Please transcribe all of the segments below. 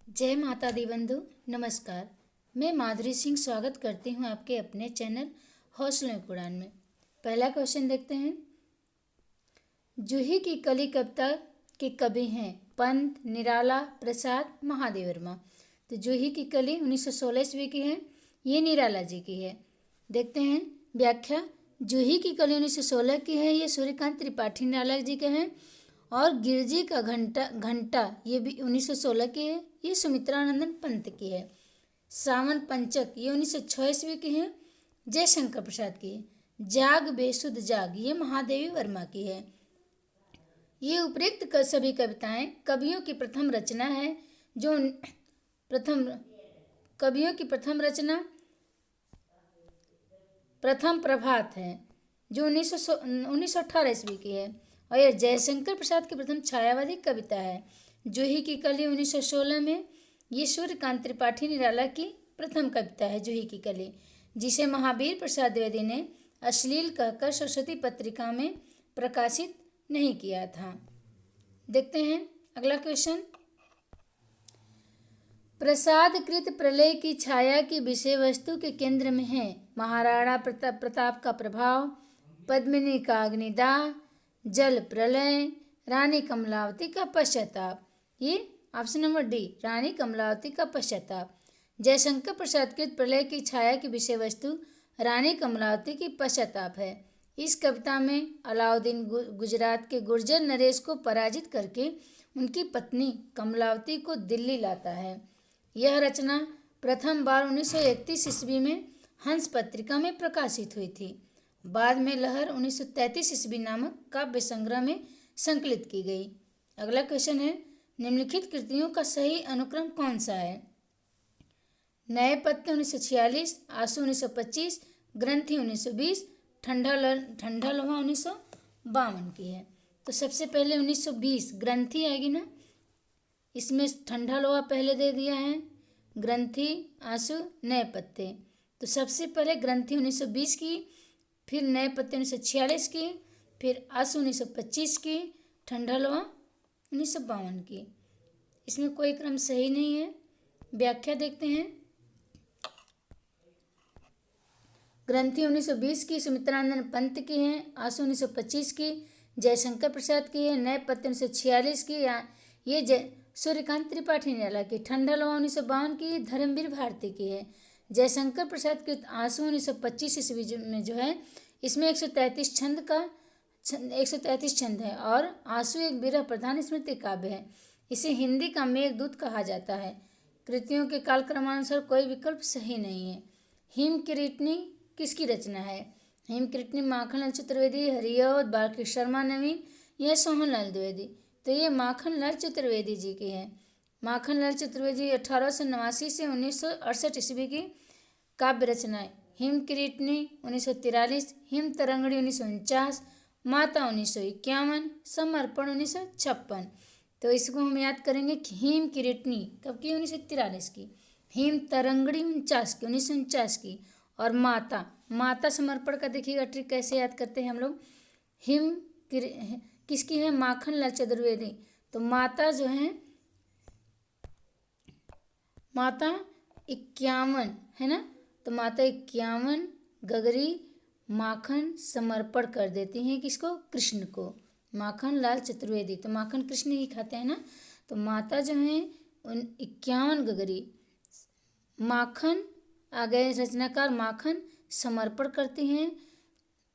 जय माता दी बंधु, नमस्कार। मैं माधुरी सिंह स्वागत करती हूँ आपके अपने चैनल हौसलों की उड़ान में। पहला क्वेश्चन देखते हैं। जूही की कली कविता के कवि हैं पंत, निराला, प्रसाद, महादेव वर्मा। तो जूही की कली 1916 ईस्वी की है, ये निराला जी की है। देखते हैं व्याख्या। जूही की कली 1916 की है, ये सूर्यकांत त्रिपाठी निराला जी के हैं। और गिरजी का घंटा घंटा ये भी 1916 की है, ये सुमित्रानंदन पंत की है। सावन पंचक ये 1906 ईस्वी की है, जयशंकर प्रसाद की है। जाग बेसुध जाग ये महादेवी वर्मा की है। ये उपरोक्त सभी कविताएं कवियों की प्रथम रचना है, जो प्रथम कवियों की प्रथम रचना प्रथम प्रभात है, जो 1918 ईस्वी की है। और यह जयशंकर प्रसाद की प्रथम छायावादी कविता है। जूही की कली 1916 में ये सूर्यकांत त्रिपाठी निराला की प्रथम कविता है। जूही की कली, जिसे महावीर प्रसाद द्विवेदी ने अश्लील कहकर सरस्वती पत्रिका में प्रकाशित नहीं किया था। देखते हैं अगला क्वेश्चन। प्रसाद कृत प्रलय की छाया की विषय वस्तु के केंद्र में है महाराणा प्रताप का प्रभाव, पद्मिनी का अग्निदाह, जल प्रलय, रानी कमलावती का पश्चाताप। ये ऑप्शन नंबर डी, रानी कमलावती का पश्चाताप। जयशंकर प्रसाद कृत प्रलय की छाया की विषय वस्तु रानी कमलावती की पश्चाताप है। इस कविता में अलाउद्दीन गुजरात के गुर्जर नरेश को पराजित करके उनकी पत्नी कमलावती को दिल्ली लाता है। यह रचना प्रथम बार 1931 ईस्वी में हंस पत्रिका में प्रकाशित हुई थी। बाद में लहर 1933 ईस्वी नामक काव्य संग्रह में संकलित की गई। अगला क्वेश्चन है, निम्नलिखित कृतियों का सही अनुक्रम कौन सा है? नए पत्ते 1946, आंसू 1925, ग्रंथि 1920, ठंडा लोहा 1952 की है। तो सबसे पहले 1920 ग्रंथि आएगी ना, इसमें ठंडा लोहा पहले दे दिया है, ग्रंथि, आंसू, नए पत्ते। तो सबसे पहले ग्रंथि 1920 की, फिर नए पत्ते 1946 की, फिर आंसू 1925 की, ठंडा लोहा 1952 की। इसमें कोई क्रम सही नहीं है। व्याख्या देखते हैं। ग्रंथि 1920 की सुमित्रानंदन पंत की है, आंसू 1925 की जयशंकर प्रसाद की है, नए पत्ते 1946 की ये सूर्यकांत त्रिपाठी निराला की, ठंडा लोहा 1952 की धर्मवीर भारती की है। जयशंकर प्रसाद की आंसू 1925 ईस्वी में जो है, इसमें 133 छंद है और आंसू एक विरह प्रधान स्मृति काव्य है। इसे हिंदी का मेघदूत कहा जाता है। कृतियों के कालक्रमानुसार कोई विकल्प सही नहीं है। हिम किरीटनी किसकी रचना है? हिम किरीटनी माखनलाल चतुर्वेदी, हरिऔध, बालकृष्ण शर्मा नवीन या सोहनलाल द्विवेदी। तो ये माखनलाल चतुर्वेदी जी की है। माखनलाल चतुर्वेदी 1889 से 1968 ईस्वी की काव्य रचनाएं। हिम किरीटनी 1943, हिम तरंगड़ी 1949, माता 1951, समर्पण 1956। तो इसको हम याद करेंगे कि हिम किरीटनी कब की? 1943 की। हिम तरंगड़ी 1949 की। और माता समर्पण का देखिएगा ट्रिक कैसे याद करते हैं हम लोग। किसकी है? माखनलाल चतुर्वेदी। तो माता जो है, माता 51 है ना, तो माता 51 गगरी माखन समर्पण कर देती हैं किसको? कृष्ण को। माखनलाल चतुर्वेदी, तो माखन कृष्ण ही खाते हैं ना। तो माता जो है 51 गगरी माखन आ गए रचनाकार माखन समर्पण करती हैं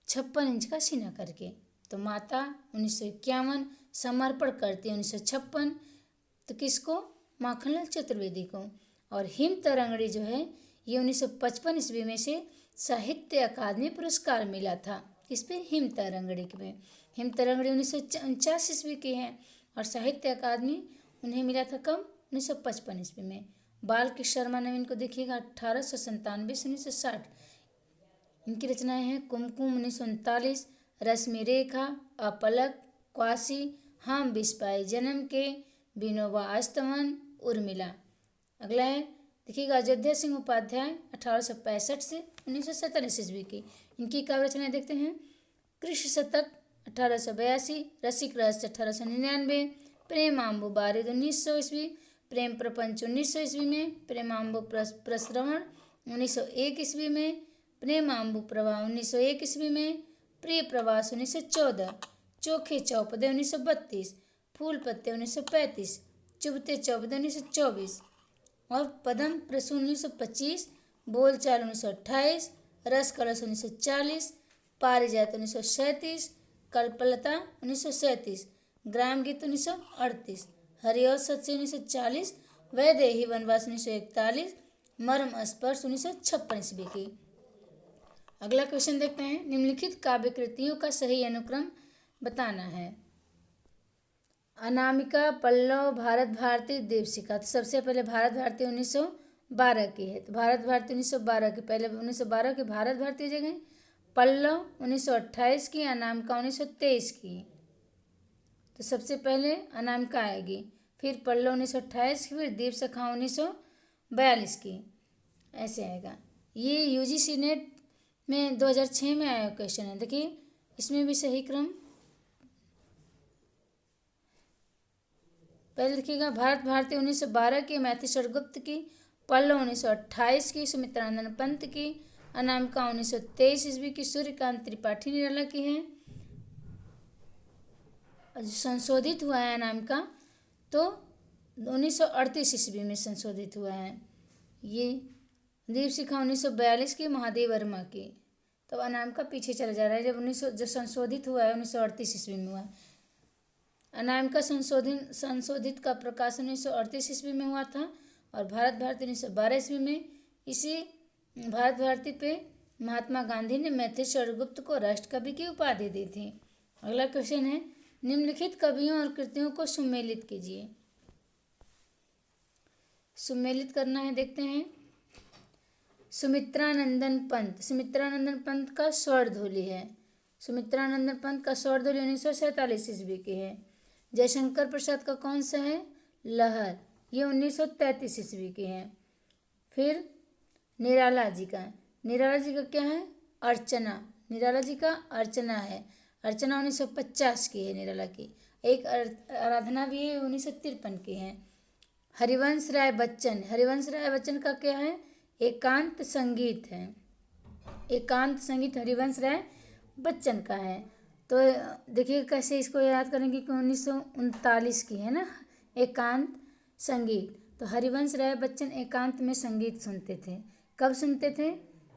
56 इंच का सीना करके। तो माता 1951 समर्पण करती है 1956, तो किसको? माखनलाल चतुर्वेदी को। और हिम तरंगड़ी जो है ये 1955 ईस्वी में से साहित्य अकादमी पुरस्कार मिला था। किस पे? हिम तरंगड़ी में। हिम तरंगड़ी 1949 ईस्वी की है और साहित्य अकादमी उन्हें मिला था कब? 1955 ईस्वी में। बालकृष्ण शर्मा नवीन को देखिएगा 1897 से 1960। इनकी रचनाएं हैं कुमकुम 1939, रश्मि रेखा, अपलक, क्वासी, हम बिस्पाई जन्म के, विनोबा आस्तवन, उर्मिला। अगला है देखिएगा अयोध्या सिंह उपाध्याय 1865 से 1947 ईस्वी की। इनकी काव्य रचनाएं देखते हैं। कृष्ण शतक 1882, रसिक रहस्य 1899, प्रेम आम्बू बारिद 1900 ईस्वी, प्रेम प्रपंच 1900 ईस्वी में, प्रेमाम्बु प्रश्रवण 1901 ईस्वी में, प्रेमाम्बु प्रवाह 1901 ईस्वी में, प्रिय प्रवास 1914, चोखे चौपदे 1932, फूल पत्ते 1935, चुभते चौपदे 1924 और पदम प्रसून 1925, बोलचाल 1928, रस कलश 1940, पारिजात 1937, कल्पलता 1937, ग्राम गीत 1938, हरिओ सत्य 1940, वैदेही वनवास 1941, मर्म स्पर्श 1956 ईस्वी की। अगला क्वेश्चन देखते हैं, निम्नलिखित काव्य कृतियों का सही अनुक्रम बताना है। अनामिका, पल्लव, भारत भारती, दीपशिखा। तो सबसे पहले भारत भारती 1912 की है, तो भारत भारती 1912 की, पहले 1912 की भारत भारती जगह, पल्लव 1928 की, अनामिका 1923 की। तो सबसे पहले अनामिका आएगी, फिर पल्लव 1928 की, फिर दीपशिखा 1942 की, ऐसे आएगा। ये यूजीसी नेट में 2006 में आया क्वेश्चन है, देखिए इसमें भी सही क्रम पहले देखिएगा। भारत भारती 1912 की, मैथिली गुप्त की, पल्लव 1928 की, सुमित्रानंद पंत की, अनामिका 1923 ईस्वी की, सूर्यकांत त्रिपाठी निराला की है। संशोधित हुआ है अनामिका तो 1938 ईस्वी में संशोधित हुआ है। ये दीपशिखा 1942 की, महादेव वर्मा की। तो अनामिका पीछे चला जा रहा है, जो संशोधित हुआ है 1938 ईस्वी में हुआ। अनामिका संशोधित का प्रकाशन 1938 ईस्वी में हुआ था और भारत भारती 1912 ईस्वी में। इसी भारत भारती पे महात्मा गांधी ने मैथिली शरगुप्त को राष्ट्रकवि की उपाधि दी थी। अगला क्वेश्चन है, निम्नलिखित कवियों और कृतियों को सुमेलित कीजिए। सुमेलित करना है, देखते हैं। सुमित्रानंदन पंत, सुमित्रानंदन पंत का स्वर्णधूलि है। सुमित्रानंदन पंत का स्वर्णधूलि 1947 ईस्वी की है। जयशंकर प्रसाद का कौन सा है? लहर, ये 1933 ईस्वी की है। फिर निराला जी का, निराला जी का क्या है? अर्चना, निराला जी का अर्चना है। अर्चना 1950 की है निराला की। एक आराधना भी है, 1953 की है। हरिवंश राय बच्चन, हरिवंश राय बच्चन का क्या है? एकांत संगीत है। एकांत संगीत हरिवंश राय बच्चन का है। तो देखिए कैसे इसको याद करेंगे कि 1939 की है ना एकांत संगीत। तो हरिवंश राय बच्चन एकांत में संगीत सुनते थे। कब सुनते थे?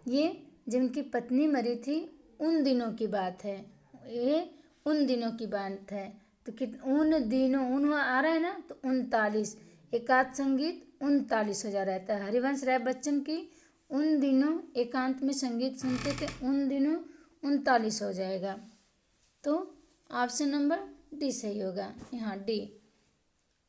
ये जिनकी पत्नी मरी थी उन दिनों की बात है, ये उन दिनों की बात है। तो उन दिनों, उन आ रहा है ना, तो 39, एकांत संगीत 39 हो जा रहता है। हरिवंश राय बच्चन की उन दिनों एकांत में संगीत सुनते थे, उन दिनों 39 हो जाएगा। तो ऑप्शन नंबर डी सही होगा, यहाँ डी।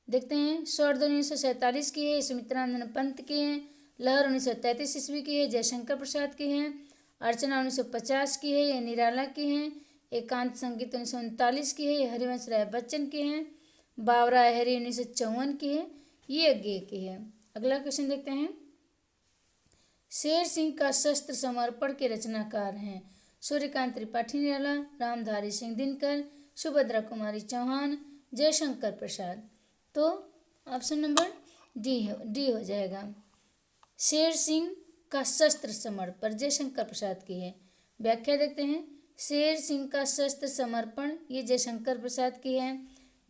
देखते हैं, स्वर्णधूलि 1947 की है, सुमित्रानंदन पंत की है। लहर 1933 ईस्वी की है, जयशंकर प्रसाद की है। अर्चना 1950 की है, ये निराला की है। एकांत संगीत 1939 की है, ये हरिवंश राय बच्चन की है। बावरा हरी 1954 की है, ये अज्ञे की है। अगला क्वेश्चन देखते हैं, शेर सिंह का शस्त्र समर्पण के रचनाकार हैं सूर्यकांत त्रिपाठी निराला, रामधारी सिंह दिनकर, सुभद्रा कुमारी चौहान, जयशंकर प्रसाद। तो ऑप्शन नंबर डी हो जाएगा। शेर सिंह का शस्त्र समर्पण जयशंकर प्रसाद की है। व्याख्या देखते हैं, शेर सिंह का शस्त्र समर्पण ये जयशंकर प्रसाद की है।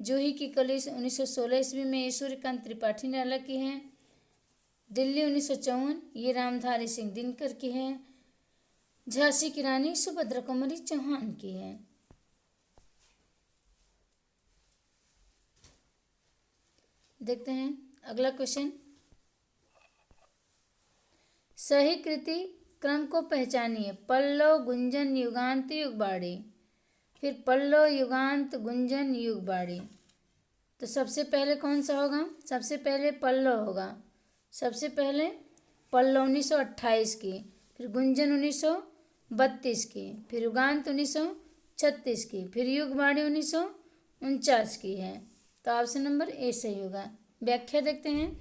जूही की कली 1916 ईस्वी में सूर्यकांत त्रिपाठी निराला की है। दिल्ली 1954 ये रामधारी सिंह दिनकर की है। झांसी की रानी सुभद्रा कुमारी चौहान की है। देखते हैं अगला क्वेश्चन, सही कृति क्रम को पहचानिए। पल्लव, गुंजन, युगांत, युगबाड़ी। फिर पल्लव, युगांत, गुंजन, युगबाड़ी। तो सबसे पहले कौन सा होगा? सबसे पहले पल्लव होगा। सबसे पहले पल्लव 1928 की, फिर गुंजन 1932 की, फिर युगांत 1936 की, फिर युगबाड़ी 1949 की है। तो ऑप्शन नंबर ए सही होगा। व्याख्या देखते हैं,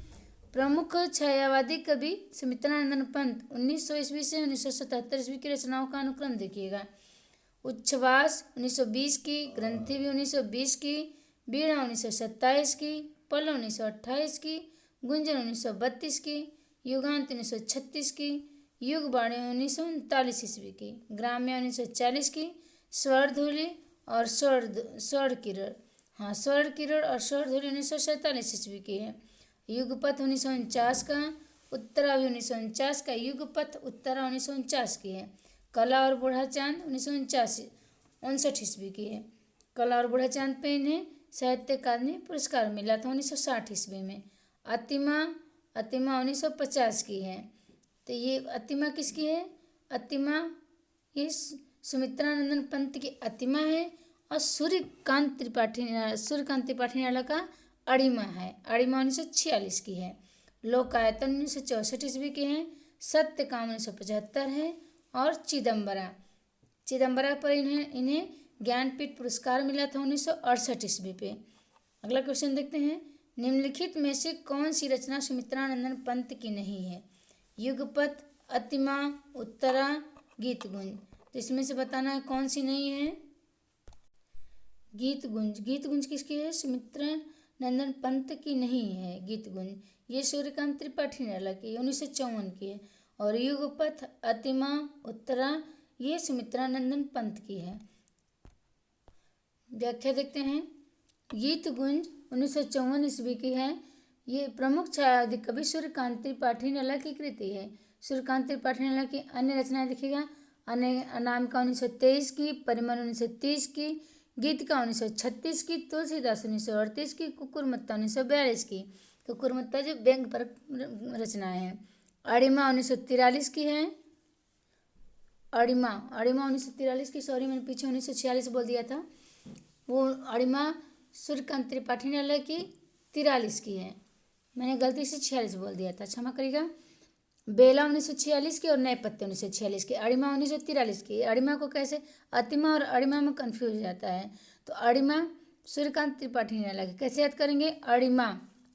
प्रमुख छायावादी कवि सुमित्रानंदन पंत 1900 ईस्वी से 1977 ईस्वी की रचनाओं का अनुक्रम देखिएगा। उच्छ्वास 1920 की, ग्रंथि भी 1920 की, बीड़ा 1927 की, पल्लव 1928 की, गुंजन 1932 की, युगांत 1936 की, युगवाणी 1939 ईस्वी की, ग्राम्य 1940 की, स्वर्णधूलि और स्वर्ण किरण, हाँ स्वर्ण किरण और स्वर्णधूलि 1947 ईस्वी की है। युगपथ 1949 का, उत्तरा भी 1949 का, युगपथ उत्तरा 1949 की है। कला और बूढ़ा चांद 1959 ईस्वी की है। कला और बूढ़ा चांद पे इन्हें साहित्य अकादमी पुरस्कार मिला था 1960 ईस्वी में। अतिमा 1950 की है। तो ये अतिमा किसकी है? अतिमा ये सुमित्रानंदन पंत की अतिमा है और सूर्यकांत त्रिपाठी निराला का अड़िमा है। अड़िमा 1946 की है। लोकायतन 1964 ईस्वी के हैं। सत्यकाम 1975 है। और चिदम्बरा पर इन्हें ज्ञानपीठ पुरस्कार मिला था 1968 ईस्वी पे। अगला क्वेश्चन देखते हैं। निम्नलिखित में से कौन सी रचना सुमित्रानंदन पंत की नहीं है? युगपथ, अतिमा, उत्तरा, गीतगुंज। तो इसमें से बताना है कौन सी नहीं है। गीतगुंज किसकी है? सुमित्रानंदन पंत की नहीं है गीतगुंज। ये सूर्यकांत त्रिपाठी निराला की 1954 की है। और युगपथ, अतिमा, उत्तरा ये सुमित्रानंदन पंत की है। व्याख्या देखते हैं। गीतगुंज 1954 ईस्वी की है। ये प्रमुख छायावादी कवि सूर्यकांत त्रिपाठी निराला की कृति है। सूर्यकांत त्रिपाठी निराला की अन्य रचनाएं देखिएगा। अनामिका 1923 की, परिमल 1930 की, गीतिका 1936 की, तुलसीदास 1938 की, कुकुरमुत्ता 1942 की। कुकुरमुत्ता जो व्यंग पर रचनाएं हैं। अड़िमा 1943 की है। अड़िमा 1943 की, सॉरी मैंने पीछे 1946 बोल दिया था। वो अड़िमा सूर्यकांत त्रिपाठी निराला की 43 की है। मैंने गलती से 46 बोल दिया था, क्षमा करिएगा। बेला 1946 की और नए पत्ते 1946 की। अड़िमा 1943 की। अड़िमा को कैसे अतिमा और अड़िमा में कंफ्यूज हो जाता है। तो अड़िमा सूर्यकांत त्रिपाठी निराला की कैसे याद करेंगे? अड़िमा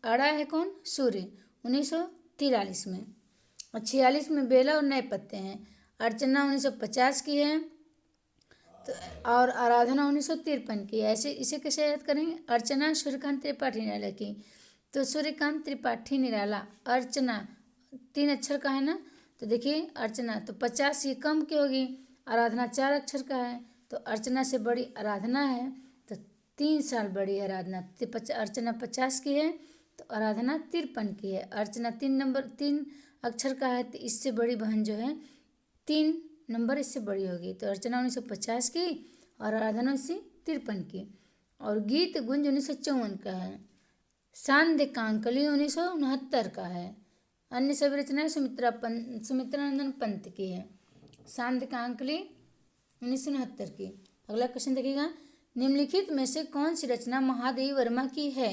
अड़ा है कौन? सूर्य 1943 में। और 46 में बेला और नए पत्ते हैं। अर्चना 1950 की है। तो और आराधना 1953 की। ऐसे इसे कैसे याद करेंगे? अर्चना सूर्यकांत त्रिपाठी निराला की। तो सूर्यकांत त्रिपाठी निराला, अर्चना 3 अक्षर का है ना, तो देखिए अर्चना तो 50 ये कम की होगी। आराधना 4 अक्षर का है, तो अर्चना से बड़ी आराधना है, तो 3 साल बड़ी आराधना। अर्चना 50 की है तो आराधना 53 की है। अर्चना 3 अक्षर का है, तो इससे बड़ी बहन जो है 3 नंबर इससे बड़ी होगी। तो अर्चना 1950 की और आराधना 1953 की। और गीतगुंज 1954 का है। सांध्य कांकली 1969 का है। अन्य सभी रचनाएं सुमित्रानंदन पंत की है। सांध्य कांकली 1969 की। अगला क्वेश्चन देखिएगा। निम्नलिखित में से कौन सी रचना महादेवी वर्मा की है?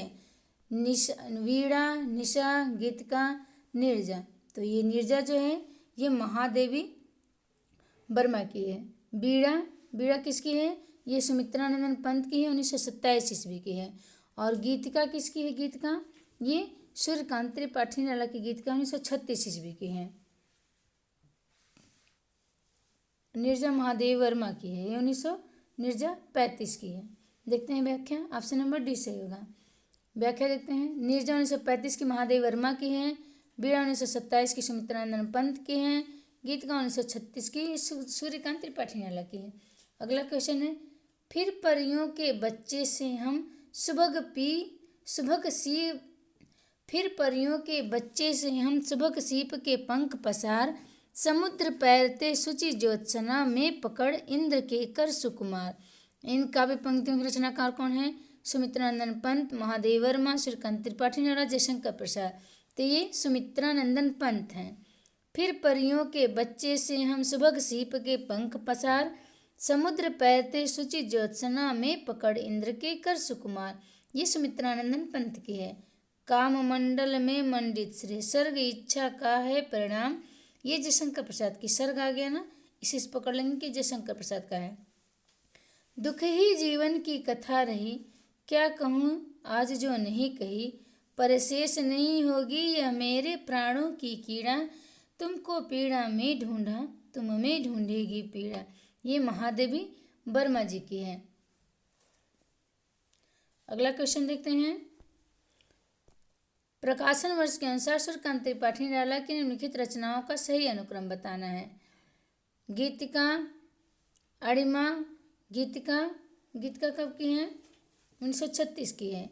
वीणा, निशा, गीतिका, नीरजा। तो ये नीरजा जो है ये महादेवी वर्मा की है। बीड़ा किसकी है? ये सुमित्रानंदन पंत की है, 1927 ईस्वी की है। और गीतिका किसकी है? गीतिका ये सूर्यकांत त्रिपाठी निराला की गीतिका 1936 ईस्वी की है। नीरजा महादेवी वर्मा की है, ये 1935 की है। देखते हैं व्याख्या। ऑप्शन नंबर डी सही होगा। व्याख्या देखते हैं। नीरजा 1935 की महादेवी वर्मा की है। बीड़ा 1927 की सुमित्रानंदन पंत की है। गीतिका 1936 की सूर्यकांत त्रिपाठी निराला की है। अगला क्वेश्चन है। फिर परियों के बच्चे से हम सुबह सीप के पंख पसार, समुद्र पैरते शुचि ज्योत्सना में पकड़ इंद्र के कर सुकुमार। इन काव्य पंक्तियों के रचनाकार कौन है? सुमित्रानंदन पंत, महादेवी वर्मा, सूर्यकांत त्रिपाठी निराला, जयशंकर प्रसाद। तो ये सुमित्रानंदन पंत हैं। फिर परियों के बच्चे से हम सुबह सीप के पंख पसार, समुद्र पैरते शुचि ज्योत्सना में पकड़ इंद्र के कर सुकुमार। ये सुमित्रानंदन पंत की है। काम मंडल में मंडित श्री सर्ग इच्छा का है परिणाम। ये जयशंकर प्रसाद की। सर्ग आ गया ना, इसे पकड़ लेंगे कि जयशंकर प्रसाद का है। दुख ही जीवन की कथा रही, क्या कहूँ आज जो नहीं कही, पर शेष नहीं होगी यह मेरे प्राणों की कीड़ा, तुमको पीड़ा में ढूंढा तुम में ढूंढेगी पीड़ा। ये महादेवी वर्मा जी की है। अगला क्वेश्चन देखते हैं। प्रकाशन वर्ष के अनुसार सूर्यकांत त्रिपाठी निराला की निम्नलिखित रचनाओं का सही अनुक्रम बताना है। गीतिका अणिमा। गीतिका कब की है? 1936 की है।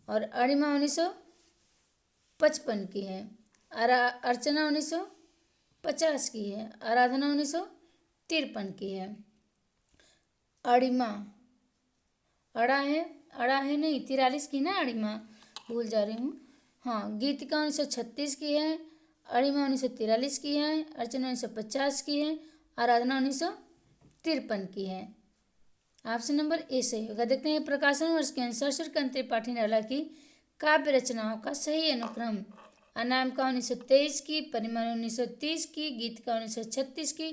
और अणिमा 1955 की है। अर्चना 1950 की है। आराधना 1953 की है। अणिमा अड़ा है नहीं, 43 की ना अणिमा, भूल जा रही हूँ। हाँ, गीतिका 1936 की है। अणिमा 1943 की है। अर्चना 1950 की है। आराधना 1953 की है। ऑप्शन नंबर ए सही होगा। देखते हैं प्रकाशन वर्ष के अनुसार सूर्यकांत त्रिपाठी निराला की काव्य रचनाओं का सही अनुक्रम। अनामिका 1923 की, परिमल 1930 की, गीतिका 1936 की,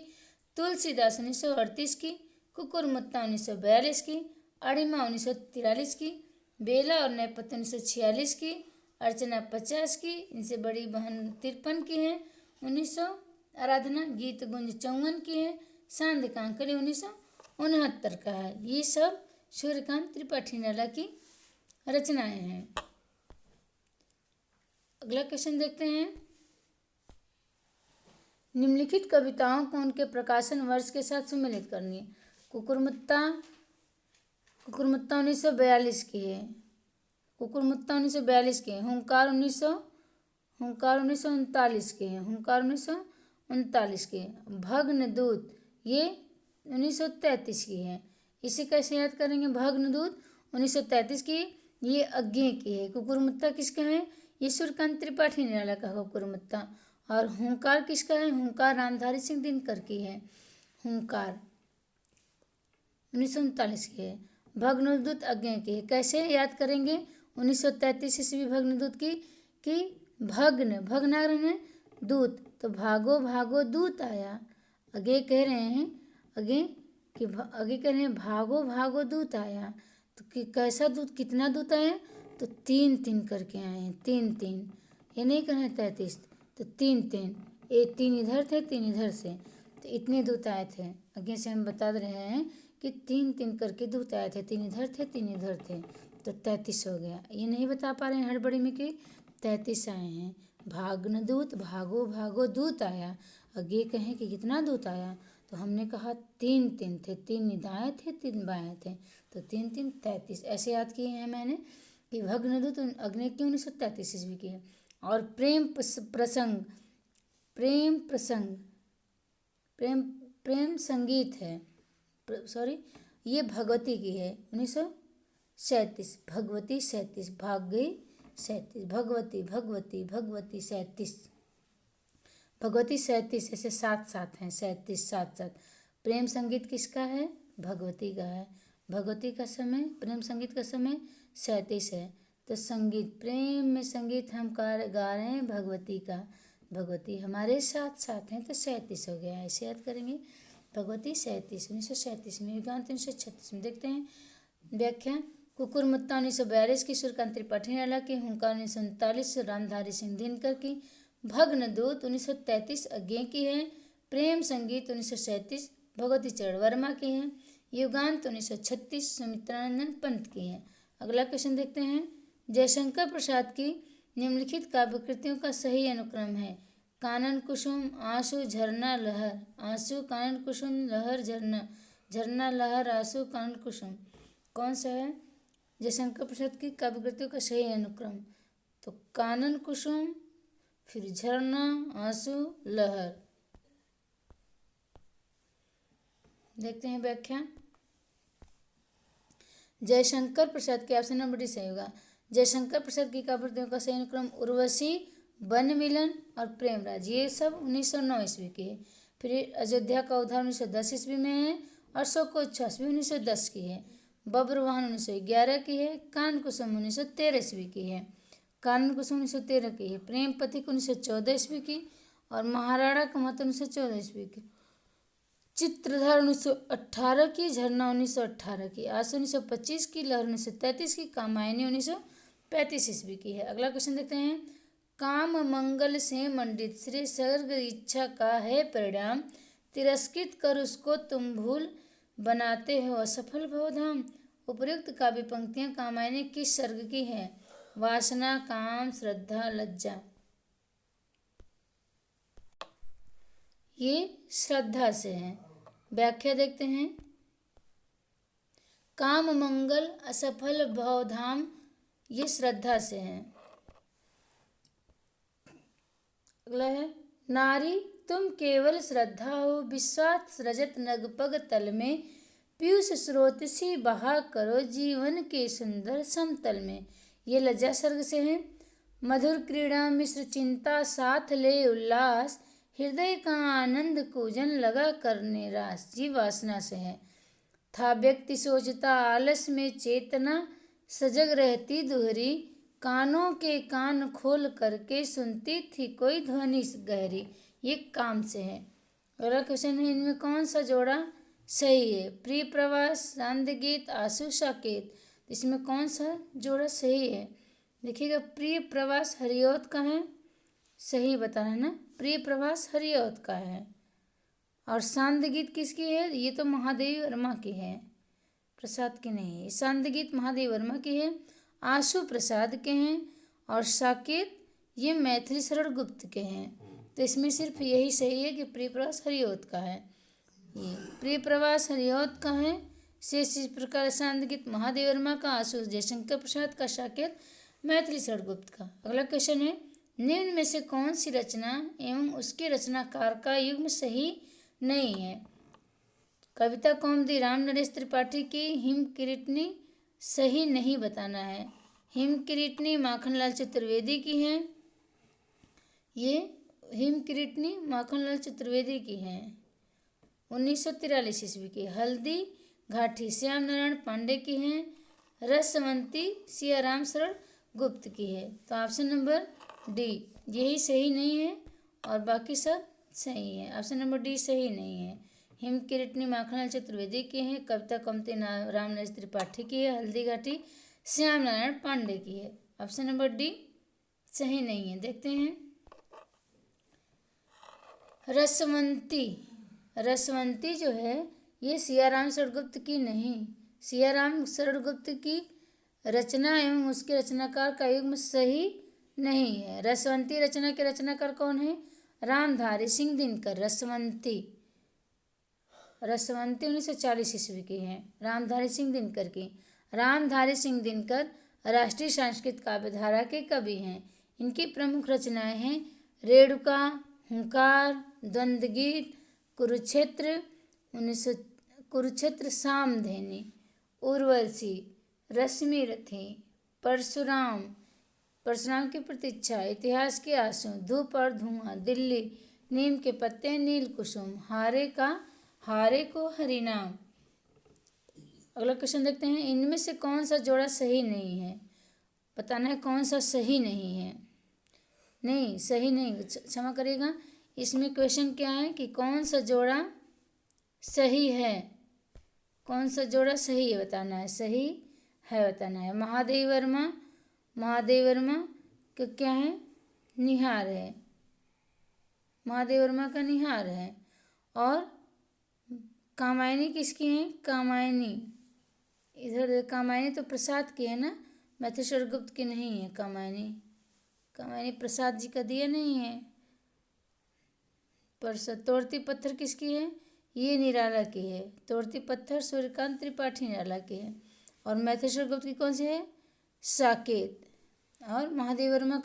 तुलसीदास 1938 की, कुकुरमुत्ता 1942 की, अणिमा 1943 की, बेला और नैपथ्य 1946 की, अर्चना 50 की, इनसे बड़ी बहन 53 की है। 1900 आराधना गीत गुंज 54 की है। सांध्य कांकरी 1969 का है। ये सब सूर्यकांत त्रिपाठी निराला की रचनाएं हैं। अगला क्वेश्चन देखते हैं। निम्नलिखित कविताओं को उनके प्रकाशन वर्ष के साथ सम्मिलित करनी है। कुकुरमुत्ता 1942 की है। कुकुरमुत्ता 1942 की है। हुंकार 1939 की है। हुंकार 1939 की है। भग्नदूत ये 1933 की है। इसे कैसे याद करेंगे? भग्नदूत 1933 की, ये अज्ञे की है। कुकुरमुत्ता किसका है? ये सूर्यकांत त्रिपाठी निराला का कुकुरमुत्ता। और हुंकार किसका है? हुंकार रामधारी सिंह दिनकर की है। हुंकार 1939 की है। भग्नदूत अज्ञे की है। कैसे याद करेंगे? 1933 ईस्वी भग्नदूत की भग्न दूत, तो भागो भागो दूत आया। आगे कह रहे हैं भागो भागो दूत आया। तो कैसा दूत, कितना दूत आया? तो 3 करके आए हैं। 3, ये नहीं कह रहे 33, तो 3, ये 3 इधर थे, 3 इधर से, तो इतने दूत आए थे। आगे से हम बता रहे हैं कि 3 करके दूत आए थे। 3 इधर थे, 3 इधर थे, तो 33 हो गया। ये नहीं बता पा रहे हैं हड़बड़ी में कि 33 आए हैं। भाग्नदूत भागो भागो दूत आया। आगे कहें कि कितना दूत आया? तो हमने कहा 3 थे। 3 दाएँ थे, 3 बाएँ थे, तो 3 33। ऐसे याद किए हैं मैंने कि भग्नदूत अग्नि की 1933 ईस्वी की है। और प्रेम संगीत है, ये भगवती की है। 1937 भगवती 37 भाग गई 37 भगवती 37 भगवती 37 ऐसे 7 हैं। 37 7। प्रेम संगीत किसका है? भगवती का है। भगवती का समय, प्रेम संगीत का समय 37 है। तो संगीत, प्रेम में संगीत हम गा रहे हैं भगवती का। भगवती हमारे साथ हैं, तो 37 हो गया। ऐसे याद करेंगे। भगवती 37 1937 में, युगांत 1936 में। देखते हैं व्याख्या। कुकुरमुत्ता 1942 की सूर्यकांत त्रिपाठी निराला की। हुंकार 1939 रामधारी सिंह दिनकर की। भग्नदूत 1933 अज्ञे की है। प्रेम संगीत 1937 भगवती चरण वर्मा की है। युगांत 1936 सुमित्रानंदन पंत की है। अगला क्वेश्चन देखते हैं। जयशंकर प्रसाद की निम्नलिखित काव्य कृतियों का सही अनुक्रम है। कानन कुसुम, आंसू, झरना, लहर। आंसू, कानन कुसुम, लहर, झरना। झरना, लहर, आंसू, कानन कुसुम। कौन सा है जयशंकर प्रसाद की काव्य कृतियों का सही अनुक्रम? तो कानन कुसुम, फिर झरना, आंसू, लहर। देखते हैं व्याख्या। जयशंकर प्रसाद के ऑप्शन नंबर डी सही होगा। जयशंकर प्रसाद की काव्य कृतियों का सही अनुक्रम उर्वशी, वन मिलन और प्रेमराज, ये सब 1909 ईस्वी के है। फिर अयोध्या का उद्धार 1910 ईस्वी में है। और शोकोच्छ्वास भी 1910 की है। बब्रुवाहन 1911 की है। कानन कुसुम 1913 ईस्वी की है। कानन कुसुम 1913 की है। प्रेम पथिक 1914 ईस्वी की। और महाराणा कमत 1914 ईस्वी की। चित्रधार 1918 की। झरना 1918 की। आंसू 1925 की। लहर 1933 की। कामायनी 1935 ईस्वी की है। अगला क्वेश्चन देखते हैं। काम मंगल से मंडित श्री सर्ग इच्छा का है परिणाम, तिरस्कृत कर उसको तुम भूल, बनाते हो असफल भवधाम। उपर्युक्त काव्य पंक्तियां कामायनी किस सर्ग की है? वासना, काम, श्रद्धा, लज्जा। ये श्रद्धा से है। व्याख्या देखते हैं। काम, मंगल, असफल भवधाम, ये श्रद्धा से है। अगला है नारी तुम केवल श्रद्धा हो, विश्वास रजत नगपग तल में, पीयूष स्रोत सी बहा करो जीवन के सुंदर समतल में। ये लज्जा सर्ग से है। मधुर क्रीड़ा मिश्र चिंता, साथ ले उल्लास, हृदय का आनंद कूजन लगा करने रास, जी वासना से है। था व्यक्ति सोचता आलस में चेतना, सजग रहती दुहरी, कानों के कान खोल करके सुनती थी कोई ध्वनि गहरी, ये काम से है। अगला क्वेश्चन है इनमें कौन सा जोड़ा सही है? प्रिय प्रवास, सांध्य गीत, आंसू साकेत, इसमें कौन सा जोड़ा सही है? देखिएगा, प्रिय प्रवास हरिऔध का है, सही बताना है ना। प्रिय प्रवास हरिऔध का है। और सांध्य गीत किसकी है? ये तो महादेवी वर्मा की है, प्रसाद की नहीं है। सांध्य गीत महादेवी वर्मा की है, आंसू प्रसाद के हैं। और साकेत ये मैथिली शरण गुप्त के हैं। तो इसमें सिर्फ यही सही है कि प्रिय प्रवास हरिऔध का है। ये प्रिय प्रवास हरिऔध का है। शेष इस प्रकार सांध्य गीत महादेवी वर्मा का, आंसू जयशंकर प्रसाद का, साकेत मैथिली शरण गुप्त का। अगला क्वेश्चन है निम्न में से कौन सी रचना एवं उसके रचनाकार का युग्म सही नहीं है? कविता कौमुदी राम नरेश त्रिपाठी की हिम किरीटनी, सही नहीं बताना है। हिम किरीटनी माखनलाल चतुर्वेदी की है। ये हिम किरीटनी माखनलाल चतुर्वेदी की है, 1943 ईस्वी की। हल्दी घाटी श्याम नारायण पांडे की है। रसवंती सियाराम शरण गुप्त की है। तो ऑप्शन नंबर डी यही सही नहीं है और बाकी सब सही है। ऑप्शन नंबर डी सही नहीं है। हिम किरीटनी माखनलाल चतुर्वेदी की है। कविता कौमुदी राम नरेश त्रिपाठी की है। हल्दी घाटी श्याम नारायण पांडे की है। ऑप्शन नंबर डी सही नहीं है। देखते हैं रसवंती। रसवंती जो है ये सियाराम शरण गुप्त की नहीं, सियाराम शरण गुप्त की रचना एवं उसके रचनाकार का युग्म सही नहीं है। रसवंती रचना के रचनाकार कौन है? रामधारी सिंह दिनकर। रसवंती 1940 ईस्वी की है, रामधारी सिंह दिनकर की। रामधारी सिंह दिनकर राष्ट्रीय संस्कृत काव्यधारा के कवि हैं। इनकी प्रमुख रचनाएं हैं रेणुका, हुंकार, द्वंद्व गीत, कुरुक्षेत्र, कुरुक्षेत्र सामधेनी, उर्वशी, रश्मि रथी, परशुराम, परशुराम की प्रतीक्षा, इतिहास के आंसू, धूप और धुआं, दिल्ली, नीम के पत्ते, नील कुसुम, हारे को हरिनाम। अगला क्वेश्चन देखते हैं इनमें से कौन सा जोड़ा सही नहीं है? बताना है कौन सा सही नहीं है। नहीं, सही नहीं, क्षमा करिएगा। इसमें क्वेश्चन क्या है कि कौन सा जोड़ा सही है, कौन सा जोड़ा सही है बताना है, सही है बताना है। महादेवी वर्मा का क्या है? निहार है, महादेवी वर्मा का निहार है। और कामायनी किसकी है? कामायनी, इधर कामायनी तो प्रसाद की है ना, मैथिली शरण गुप्त की नहीं है कामायनी। कामायनी प्रसाद जी का दिया नहीं है। तोड़ती पत्थर किसकी है? ये निराला की है। तोड़ती पत्थर सूर्यकांत त्रिपाठी निराला की है। और मैथिली शरण गुप्त की कौन सी है? साकेत। और महादेवी वर्मा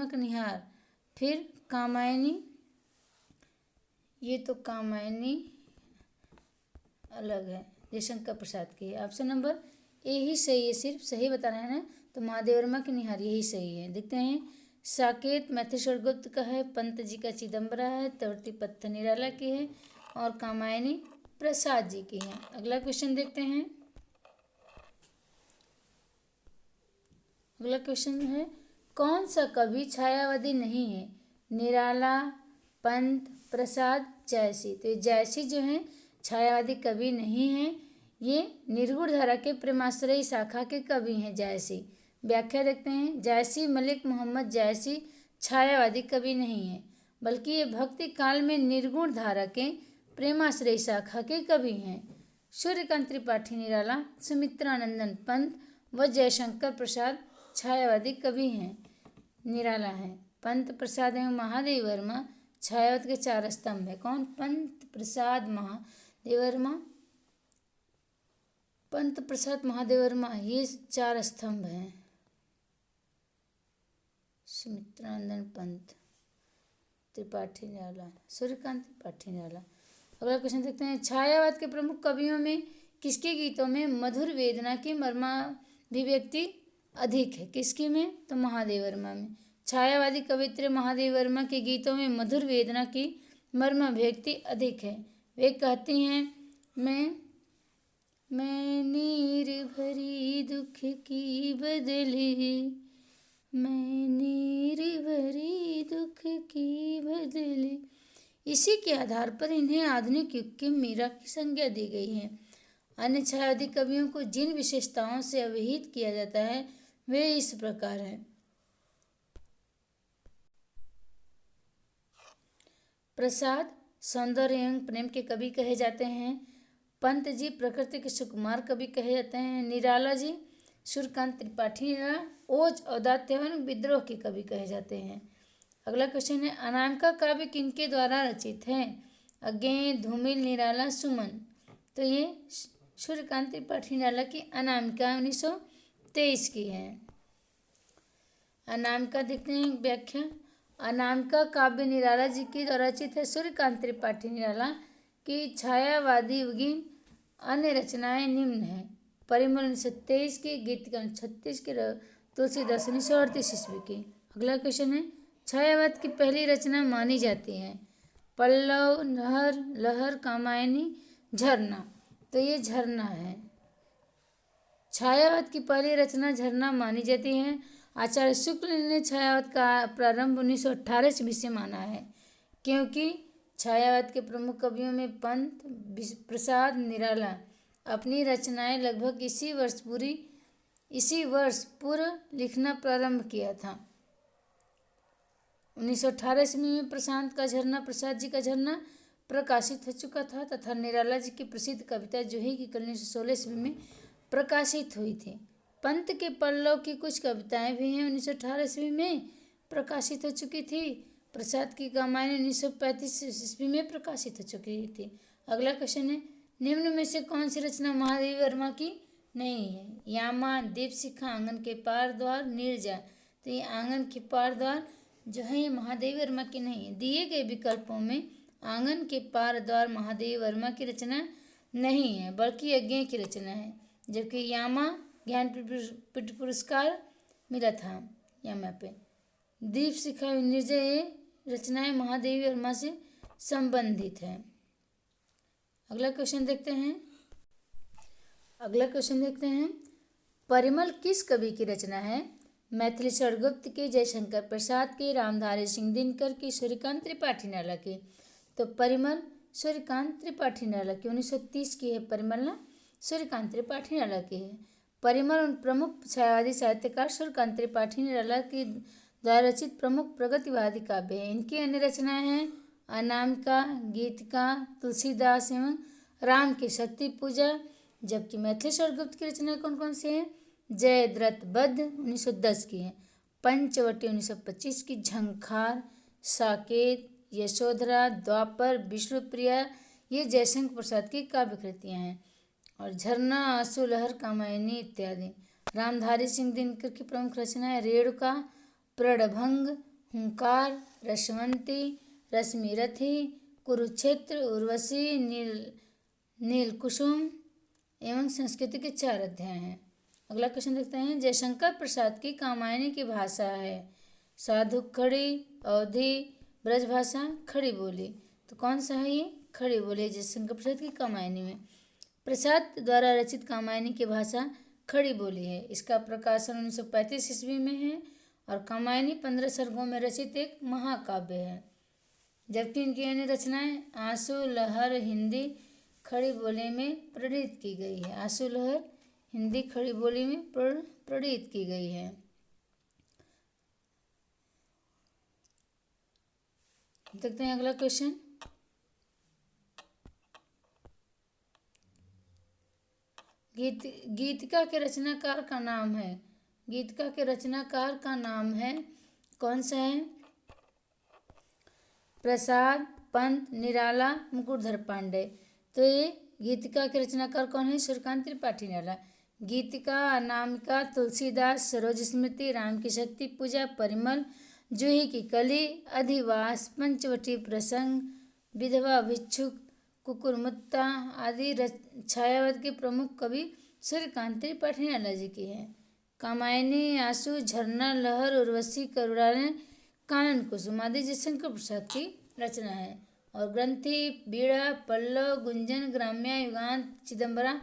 का निहार। फिर कामायनी, ये तो कामायनी अलग है, जयशंकर प्रसाद की है। ऑप्शन नंबर ए ही सही है, सिर्फ सही बताना है ना। तो महादेवी वर्मा की निहार यही सही है। देखते हैं साकेत मैथिली शरण गुप्त का है, पंत जी का चिदम्बरा है, तोड़ती पत्थर निराला की है और कामायनी प्रसाद जी की है। अगला क्वेश्चन देखते हैं। अगला क्वेश्चन है कौन सा कवि छायावादी नहीं है? निराला, पंत, प्रसाद, जयसी। तो ये जयसी जो है छायावादी कवि नहीं है, ये निर्गुण धारा के प्रेमाश्रयी शाखा के कवि हैं जयसी। व्याख्या देखते हैं जयसी मलिक मोहम्मद जयसी छायावादी कवि नहीं है, बल्कि ये भक्ति काल में निर्गुण धारा के प्रेमाश्रयी शाखा के कवि हैं। सूर्यकांत त्रिपाठी निराला, सुमित्रानंदन पंत, वह जयशंकर प्रसाद छायावादी कवि हैं। निराला है। पंत प्रसाद एवं महादेव वर्मा छायावाद के चार स्तंभ है। कौन? पंत प्रसाद महादेव वर्मा। पंत प्रसाद महादेव वर्मा ये चार स्तंभ हैं। सुमित्रानंदन पंत, त्रिपाठी निराला, सूर्यकांत त्रिपाठी निराला। अगला क्वेश्चन देखते हैं। छायावाद के प्रमुख कवियों में किसके गीतों में मधुर वेदना की मर्माभिव्यक्ति अधिक है? किसकी में? तो महादेव वर्मा में। छायावादी कवित्र महादेव वर्मा के गीतों में मधुर वेदना की मर्माभिव्यक्ति अधिक है। वे कहती हैं, मैं नीर भरी दुख की बदली, मैं नीर भरी दुख की बदली। इसी के आधार पर इन्हें आधुनिक युग के मीरा की संज्ञा दी गई है। अन्य छायावादी कवियों को जिन विशेषताओं से अभिहित किया जाता है वे इस प्रकार हैं। प्रसाद सौंदर्य एवं प्रेम के कवि कहे जाते हैं। पंत जी प्रकृति के सुकुमार कवि कहे जाते हैं। निराला जी सूर्यकांत त्रिपाठी निराला ओज औदात्य एवं विद्रोह के कवि कहे जाते हैं। अगला क्वेश्चन है। अनामिका काव्य किनके द्वारा रचित है? अज्ञेय, धूमिल, निराला, सुमन। तो ये सूर्यकांत त्रिपाठी निराला की अनामिका 1923 की है। अनामिका देखते हैं व्याख्या। अनामिका काव्य निराला जी की द्वारा रचित है। सूर्यकांत त्रिपाठी निराला की छायावादी युगीन अन्य रचनाएं निम्न हैं। परिमल 1923 की, गीतिका 1936 की, तुलसीदास 1938 ईस्वी की। अगला क्वेश्चन है। छायावाद की पहली रचना मानी जाती है। पल्लव, लहर, लहर, कामायनी, झरना। तो ये झरना है। छायावाद की पहली रचना झरना मानी जाती है। आचार्य शुक्ल ने छायावाद का प्रारंभ 1918 ईस्वी से माना है, क्योंकि छायावाद के प्रमुख कवियों में पंत प्रसाद निराला अपनी रचनाएं लगभग इसी वर्ष पूर्व लिखना प्रारंभ किया था। 1918 ईस्वी में प्रशांत का झरना, प्रसाद जी का झरना प्रकाशित हो चुका था तथा निराला जी की प्रसिद्ध कविता जूही की कली 1916 ईस्वी में प्रकाशित हुई थी। पंत के पल्लव की कुछ कविताएं भी हैं 1918 ईस्वी में प्रकाशित हो चुकी थी। प्रसाद की कामायनी 1935 ईस्वी में प्रकाशित हो चुकी थी। अगला क्वेश्चन है। निम्न में से कौन सी रचना महादेव वर्मा की नहीं है? यामा, दीपशिखा, आंगन के पार द्वार, नीरजा। तो ये आंगन के पार द्वार जो है ये महादेव वर्मा की नहीं है। दिए गए विकल्पों में आंगन के पार द्वार महादेव वर्मा की रचना नहीं है, बल्कि अज्ञेय की रचना है। जबकि यामा ज्ञानपीठ पुरस्कार मिला था यामा पे। दीपशिखा, नीरजा ये रचनाएं महादेव वर्मा से संबंधित है। अगला क्वेश्चन देखते हैं। परिमल किस कवि की रचना है? मैथिली षडगुप्त के, जयशंकर प्रसाद के, रामधारी सिंह दिनकर की, सूर्यकांत त्रिपाठी निराला की। तो परिमल सूर्यकांत त्रिपाठी निराला की 1930 की है। परिमल ना सूर्यकांत त्रिपाठी निराला की है। परिमल उन प्रमुख छायावादी साहित्यकार सूर्यकांत त्रिपाठी निराला की द्वारा रचित प्रमुख प्रगतिवादी काव्य है। इनकी अन्य रचनाएं हैं अनामिका, गीतिका, तुलसीदास एवं राम की शक्ति पूजा। जबकि मैथिली षडगुप्त की रचनाएं कौन कौन सी हैं? जयद्रथ बद्ध 1910 की है, पंचवटी 1925 की, झंखार, साकेत, यशोधरा, द्वापर, विष्णुप्रिया ये जयशंकर प्रसाद की काव्य कृतियाँ हैं। और झरना, आंसू, लहर, कामायनी इत्यादि। रामधारी सिंह दिनकर की प्रमुख रचनाएं रेणुका, प्रणभंग, हुंकार, रसवंती, रश्मिरथी, कुरुक्षेत्र, उर्वशी, नीलकुसुम एवं संस्कृति के 4 अध्याय हैं। अगला क्वेश्चन देखते हैं। जयशंकर प्रसाद की कामायनी की भाषा है साधु खड़ी, अवधी, ब्रजभाषा, खड़ी बोली। तो कौन सा है ये? खड़ी बोली जयशंकर प्रसाद की कामायनी में। प्रसाद द्वारा रचित कामायनी की भाषा खड़ी बोली है। इसका प्रकाशन 1935 ईस्वी में है और कामायनी 15 सर्गों में रचित एक महाकाव्य है। जबकि इनकी अन्य रचनाएं आंसू लहर हिंदी खड़ी बोली में प्रणीत की गई है। आंसू लहर हिंदी खड़ी बोली में प्रणीत की गई है। देखते हैं अगला क्वेश्चन। गीतिका के रचनाकार का नाम है, गीतिका के रचनाकार का नाम है, कौन सा है? प्रसाद, पंत, निराला, मुकुटधर पांडे। तो ये गीतिका के रचनाकार कौन है? सूर्यकांत त्रिपाठी निराला। गीतिका, अनामिका, तुलसीदास, सरोज स्मृति, राम की शक्ति पूजा, परिमल, जूही की कली, अधिवास, पंचवटी प्रसंग, विधवा भिक्षुक, कुकुरमुत्ता आदि छायावाद के प्रमुख कवि सूर्यकांत त्रिपाठी निराला जी की है। कामायनी, आंसू, झरना, लहर, उर्वशी, करुणालय, कानन कुसुम आदि जयशंकर प्रसाद की रचना है। और ग्रंथि, बीड़ा, पल्लव, गुंजन, ग्राम्या, युगांत, चिदम्बरा,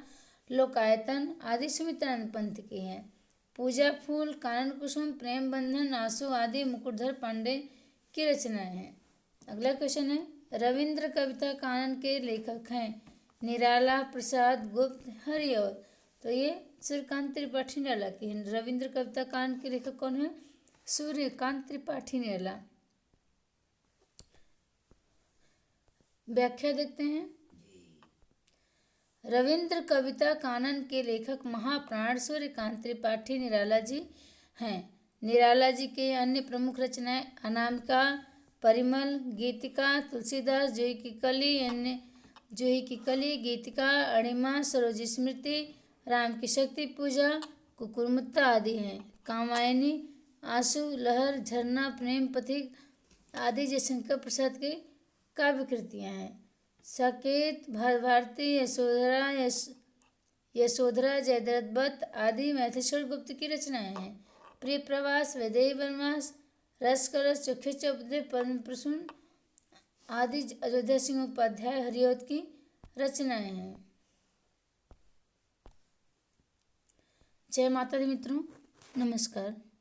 लोकायतन आदि सुमित्रानंद पंत की हैं। पूजा फूल, कानन कुसुम, प्रेम बंधन, आंसू आदि मुकुटधर पांडे की रचनाएं हैं। अगला क्वेश्चन है, रविंद्र कविता कानन के लेखक हैं निराला, प्रसाद, गुप्त, हरिऔर। तो ये सूर्यकांत त्रिपाठी निराला की है। रविंद्र कविता कानन के लेखक कौन है? सूर्यकांत त्रिपाठी निराला। व्याख्या देखते हैं। रविंद्र कविता कानन के लेखक महाप्राण सूर्यकांत त्रिपाठी निराला जी हैं। निराला जी के अन्य प्रमुख रचनाएं अनामिका, परिमल, गीतिका, तुलसीदास, जूही की कली, गीतिका, अणिमा, सरोज स्मृति, राम की शक्ति पूजा, कुकुरमुत्ता आदि हैं। कामायनी, आंसू, लहर, झरना, प्रेम पथिक आदि जयशंकर प्रसाद की काव्य कृतियाँ हैं। साकेत, भारती, यशोधरा, जयद्रथ भट्ट आदि मैथिलीश्वर गुप्त की रचनाएं हैं। प्रिय प्रवास, वैदेही वनवास, रस कलश, चोखे चौपदे, पद्म प्रसून आदि अयोध्या सिंह उपाध्याय हरिऔध की रचनाएं हैं। जय माता दी मित्रों, नमस्कार।